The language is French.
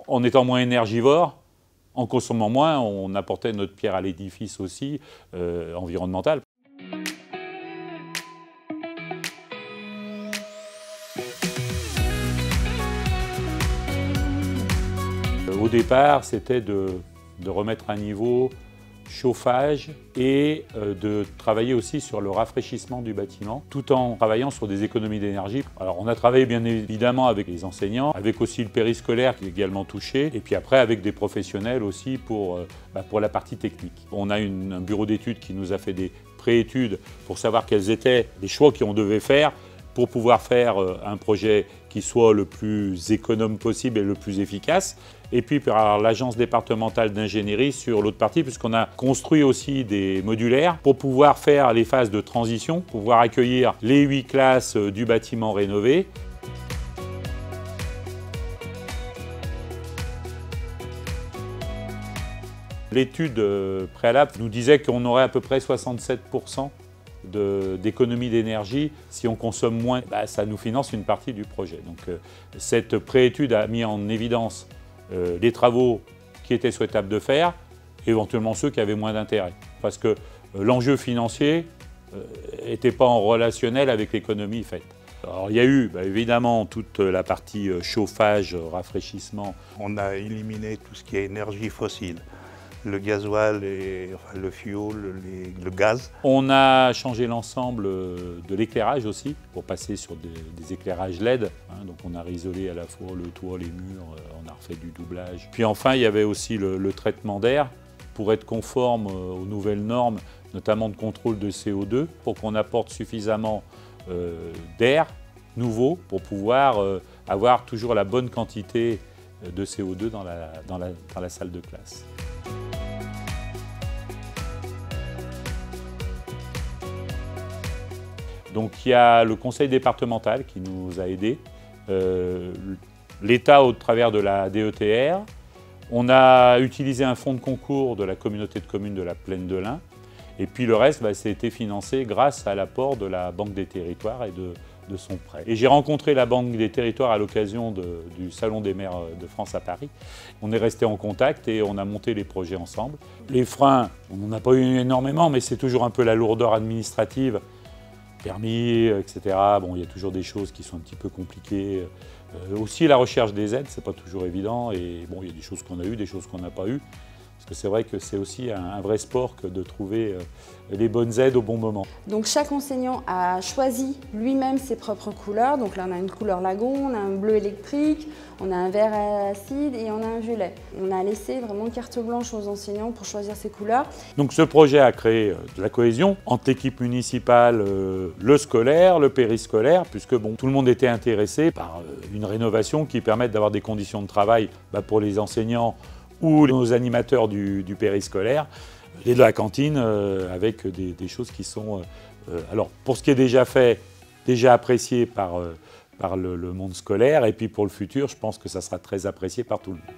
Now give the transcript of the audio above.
En étant moins énergivore, en consommant moins, on apportait notre pierre à l'édifice aussi, environnemental. Au départ, c'était de remettre à niveau chauffage et de travailler aussi sur le rafraîchissement du bâtiment, tout en travaillant sur des économies d'énergie. Alors on a travaillé bien évidemment avec les enseignants, avec aussi le périscolaire qui est également touché, et puis après avec des professionnels aussi pour la partie technique. On a un bureau d'études qui nous a fait des préétudes pour savoir quels étaient les choix qu'on devait faire pour pouvoir faire un projet qui soit le plus économe possible et le plus efficace. Et puis par l'agence départementale d'ingénierie sur l'autre partie, puisqu'on a construit aussi des modulaires pour pouvoir faire les phases de transition, pouvoir accueillir les 8 classes du bâtiment rénové. L'étude préalable nous disait qu'on aurait à peu près 67% d'économie d'énergie. Si on consomme moins, ça nous finance une partie du projet. Donc cette préétude a mis en évidence les travaux qui étaient souhaitables de faire, éventuellement ceux qui avaient moins d'intérêt. Parce que l'enjeu financier n'était pas en relationnel avec l'économie faite. Alors il y a eu évidemment toute la partie chauffage, rafraîchissement. On a éliminé tout ce qui est énergie fossile. Le gasoil, le fioul, le gaz. On a changé l'ensemble de l'éclairage aussi, pour passer sur des éclairages LED. Donc on a isolé à la fois le toit, les murs, on a refait du doublage. Puis enfin, il y avait aussi le traitement d'air, pour être conforme aux nouvelles normes, notamment de contrôle de CO2, pour qu'on apporte suffisamment d'air nouveau, pour pouvoir avoir toujours la bonne quantité de CO2 dans la salle de classe. Donc il y a le conseil départemental qui nous a aidés, l'État au travers de la DETR. On a utilisé un fonds de concours de la communauté de communes de la Plaine de l'Ain. Et puis le reste, ça a été financé grâce à l'apport de la Banque des Territoires et de son prêt. Et j'ai rencontré la Banque des Territoires à l'occasion du Salon des maires de France à Paris. On est resté en contact et on a monté les projets ensemble. Les freins, on n'en a pas eu énormément, mais c'est toujours un peu la lourdeur administrative. Permis, etc. Bon, il y a toujours des choses qui sont un petit peu compliquées. Aussi, la recherche des aides, c'est pas toujours évident. Et bon, il y a des choses qu'on a eues, des choses qu'on n'a pas eues. Parce que c'est vrai que c'est aussi un vrai sport que de trouver les bonnes aides au bon moment. Donc chaque enseignant a choisi lui-même ses propres couleurs. Donc là, on a une couleur lagon, on a un bleu électrique, on a un vert acide et on a un violet. On a laissé vraiment carte blanche aux enseignants pour choisir ces couleurs. Donc ce projet a créé de la cohésion entre l'équipe municipale, le scolaire, le périscolaire, puisque tout le monde était intéressé par une rénovation qui permette d'avoir des conditions de travail pour les enseignants ou nos animateurs du périscolaire, et de la cantine avec des choses qui sont... alors pour ce qui est déjà fait, déjà apprécié par le monde scolaire, et puis pour le futur, je pense que ça sera très apprécié par tout le monde.